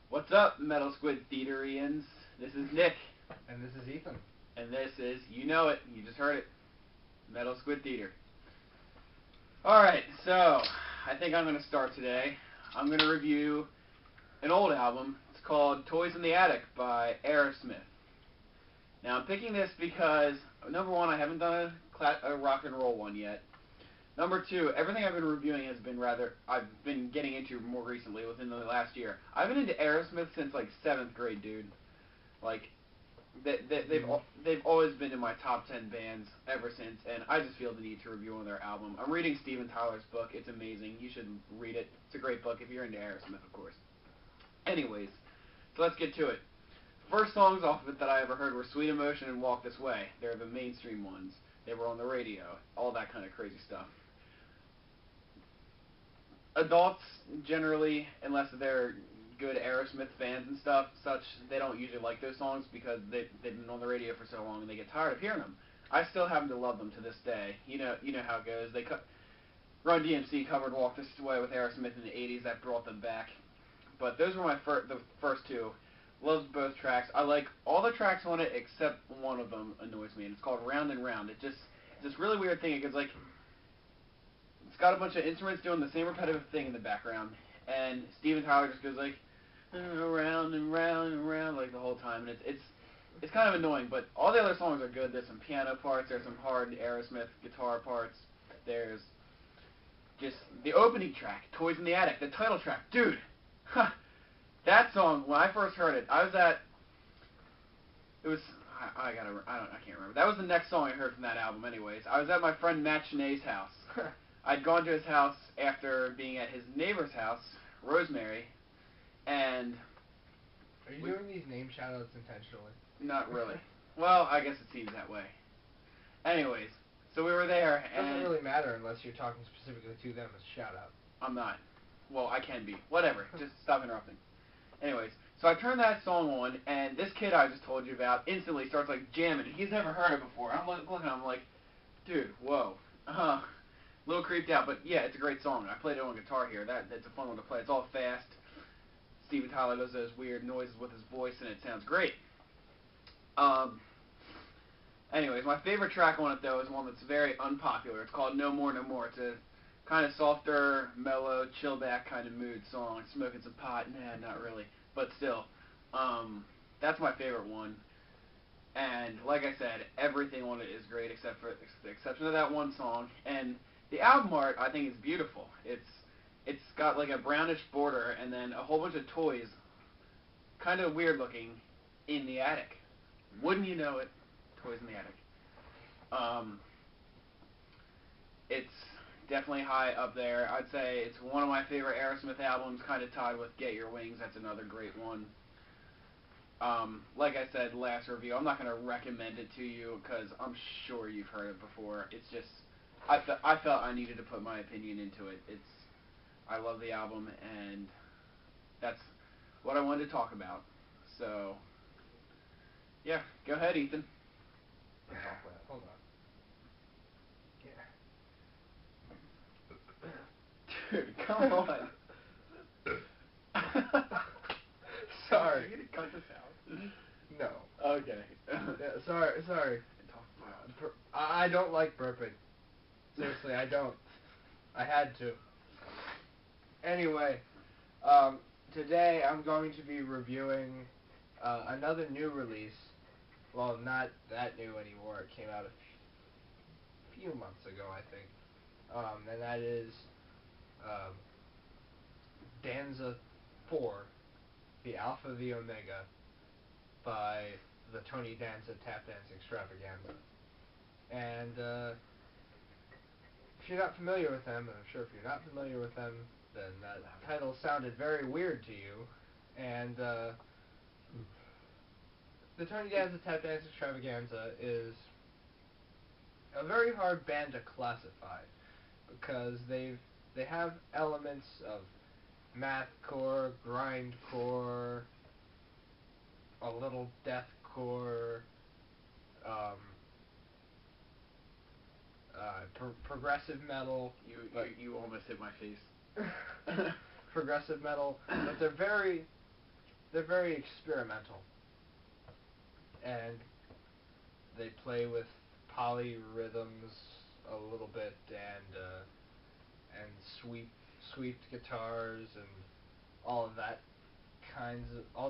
What's up, MetalSquidTheaterians? This is Nick. And this is Ethan. And this is, you know it, you just heard it, Metal Squid Theater. Alright, so, I think I'm going to start today. I'm going to review an old album. It's called Toys in the Attic by Aerosmith. Now, I'm picking this because, number one, I haven't done a rock and roll one yet. Number two, everything I've been reviewing has been I've been getting into more recently, within the last year. I've been into Aerosmith since, 7th grade, dude. They've always been in my top 10 bands ever since, and I just feel the need to review their album. I'm reading Steven Tyler's book. It's amazing. You should read it. It's a great book if you're into Aerosmith, of course. Anyways, so let's get to it. First songs off of it that I ever heard were Sweet Emotion and Walk This Way. They're the mainstream ones. They were on the radio, all that kind of crazy stuff. Adults, generally, unless they're good Aerosmith fans and stuff, they don't usually like those songs because they've been on the radio for so long and they get tired of hearing them. I still happen to love them to this day. You know how it goes. Run DMC covered Walk This Way with Aerosmith in the 80s. That brought them back. But those were the first two. Loved both tracks. I like all the tracks on it except one of them annoys me, and it's called Round and Round. It's this really weird thing. It's got a bunch of instruments doing the same repetitive thing in the background, and Steven Tyler just goes round and round and round the whole time, and it's kind of annoying. But all the other songs are good. There's some piano parts. There's some hard Aerosmith guitar parts. There's just the opening track, Toys in the Attic, the title track, dude. That song, when I first heard it, I can't remember. That was the next song I heard from that album anyways. I was at my friend Matt Cheney's house. I'd gone to his house after being at his neighbor's house, Rosemary, and... Are you doing these name shout-outs intentionally? Not really. Well, I guess it seems that way. Anyways, so we were there, and... It doesn't really matter unless you're talking specifically to them as shout-out. I'm not. Well, I can be. Whatever. Just stop interrupting. Anyways, so I turned that song on, and this kid I just told you about instantly starts, jamming. He's never heard it before. I'm looking, I'm like, dude, whoa. A little creeped out, but yeah, it's a great song. I played it on guitar here. That's a fun one to play. It's all fast. Steven Tyler does those weird noises with his voice, and it sounds great. Anyways, my favorite track on it, though, is one that's very unpopular. It's called No More, No More. It's a kind of softer, mellow, chill-back kind of mood song. Smoking some pot. Nah, not really. But still, that's my favorite one. And like I said, everything on it is great except for the exception of that one song. And the album art, I think, is beautiful. It's got a brownish border and then a whole bunch of toys, kind of weird looking, in the attic. Wouldn't you know it? Toys in the attic. It's definitely high up there. I'd say it's one of my favorite Aerosmith albums, kind of tied with Get Your Wings. That's another great one. Like I said last review, I'm not going to recommend it to you because I'm sure you've heard it before. It's just, I felt I needed to put my opinion into it. I love the album, and that's what I wanted to talk about. So, yeah, go ahead, Ethan. Hold on. Dude, come on. Sorry. Are you going to cut this out? No. Okay. Yeah, sorry. I don't like burping. Seriously, I don't. I had to. Anyway, today I'm going to be reviewing another new release. Well, not that new anymore. It came out a few months ago, I think. And that is Danza 4, the Alpha the Omega, by the Tony Danza Tapdance Extravaganza. And if you're not familiar with them, and I'm sure if you're not familiar with them, then that title sounded very weird to you. And the Tony Danza Tapdance Extravaganza is a very hard band to classify because they have elements of mathcore, grindcore, a little deathcore, progressive metal. You almost hit my face. Progressive metal, but they're very they're very experimental, and they play with polyrhythms a little bit, and sweeped guitars and all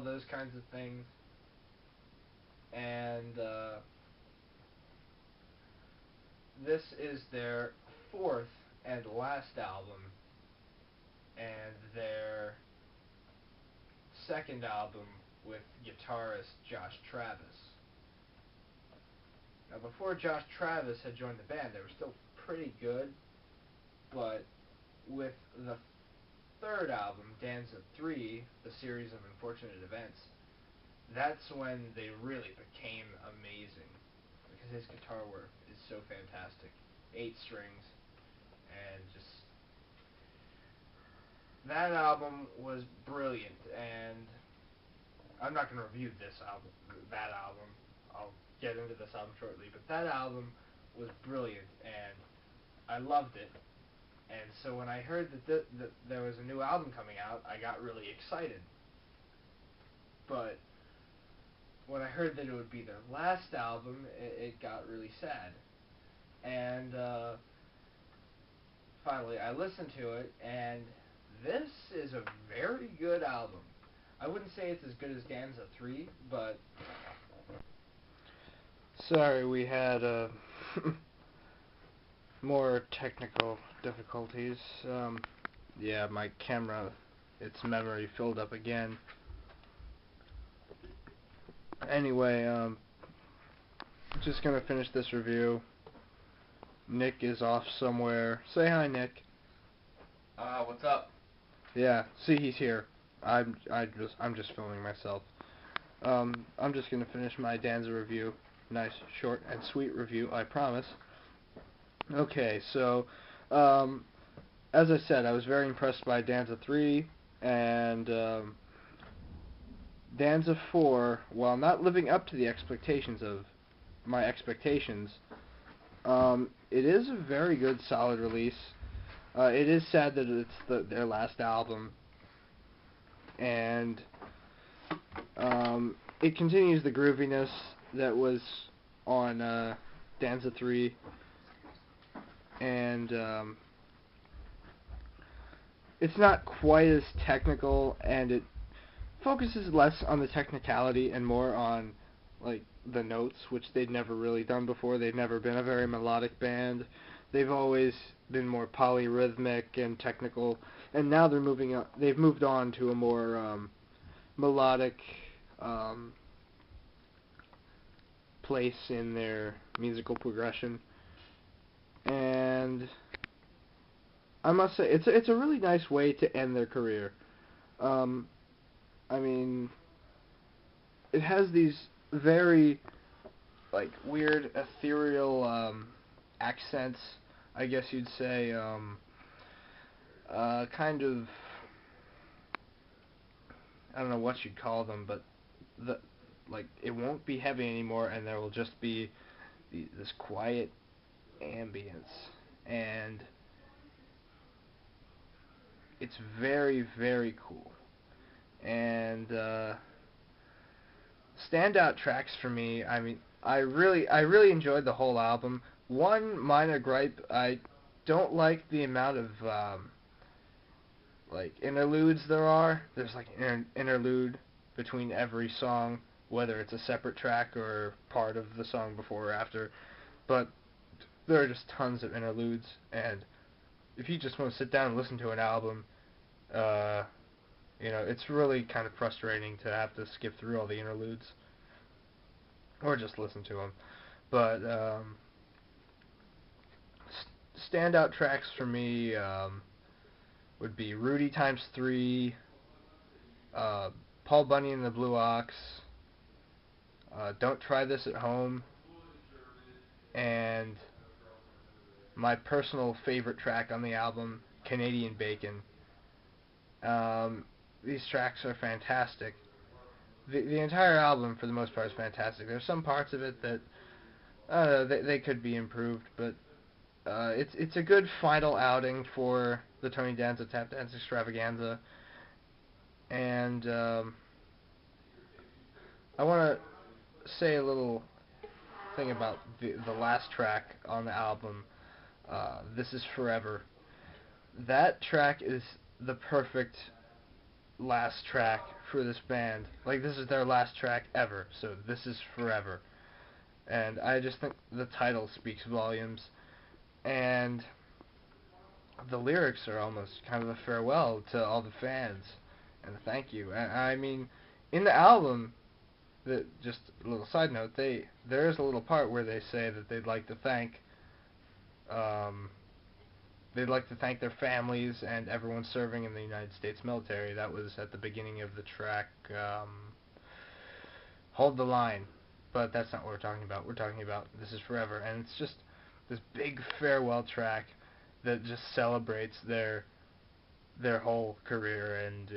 those kinds of things, and this is their fourth and last album, and their second album with guitarist Josh Travis. Now, before Josh Travis had joined the band, they were still pretty good, but with the third album, Danza 3, The Series of Unfortunate Events, that's when they really became amazing, because his guitar work is so fantastic. 8 strings, and just... that album was brilliant, and I'm not going to review that album. I'll get into this album shortly, but that album was brilliant, and I loved it. And so when I heard that there was a new album coming out, I got really excited. But when I heard that it would be their last album, it got really sad. And finally I listened to it, and this is a very good album. I wouldn't say it's as good as Danza 3, but... Sorry, we had more technical difficulties. Yeah, my camera, its memory filled up again. Anyway, just gonna finish this review. Nick is off somewhere. Say hi, Nick. What's up? Yeah, see, he's here. I'm just filming myself. I'm just gonna finish my Danza review. Nice, short, and sweet review, I promise. Okay, so, as I said, I was very impressed by Danza 3, and Danza 4, while not living up to the expectations of my expectations, it is a very good, solid release. It is sad that it's their last album, and it continues the grooviness that was on Danza 3, and it's not quite as technical, and it focuses less on the technicality and more on like the notes, which they'd never really done before. They've never been a very melodic band. They've always been more polyrhythmic and technical, and now they've moved on to a more melodic place in their musical progression. And I must say, it's a really nice way to end their career. I mean, it has these very like weird ethereal accents, I guess you'd say, kind of, I don't know what you'd call them, but it won't be heavy anymore, and there will just be this quiet ambience, and it's very, very cool. And standout tracks for me, I mean, I really enjoyed the whole album. One minor gripe, I don't like the amount of like interludes there are. There's like an interlude between every song, whether it's a separate track or part of the song before or after. But there are just tons of interludes, and if you just want to sit down and listen to an album, you know, it's really kind of frustrating to have to skip through all the interludes, or just listen to them. But standout tracks for me would be Rudy Times 3, Paul Bunyan and the Blue Ox, Don't Try This at Home, and my personal favorite track on the album, Canadian Bacon. These tracks are fantastic. The entire album, for the most part, is fantastic. There's some parts of it that they could be improved, but it's a good final outing for the Tony Danza Tapdance Extravaganza, and I want to say a little thing about the last track on the album, This Is Forever. That track is the perfect last track for this band. Like, this is their last track ever, so This Is Forever. And I just think the title speaks volumes, and the lyrics are almost kind of a farewell to all the fans and a thank you. And I mean, in the album, just a little side note, there is a little part where they say that they'd like to thank their families and everyone serving in the United States military. That was at the beginning of the track, Hold the Line. But that's not what we're talking about. We're talking about This Is Forever. And it's just this big farewell track that just celebrates their whole career. And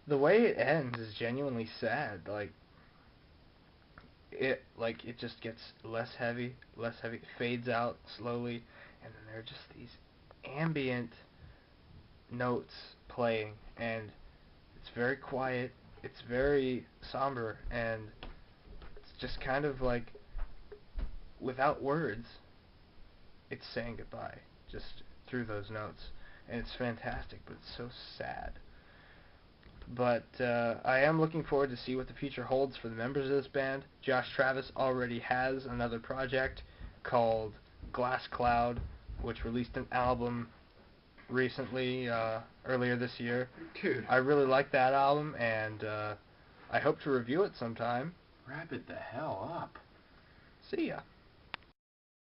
the way it ends is genuinely sad. It just gets less heavy, it fades out slowly, and then there are just these ambient notes playing, and it's very quiet, it's very somber, and it's just kind of like, without words, it's saying goodbye, just through those notes, and it's fantastic, but it's so sad. But I am looking forward to see what the future holds for the members of this band. Josh Travis already has another project called Glass Cloud, which released an album recently, earlier this year. Dude. I really like that album, and I hope to review it sometime. Wrap it the hell up. See ya.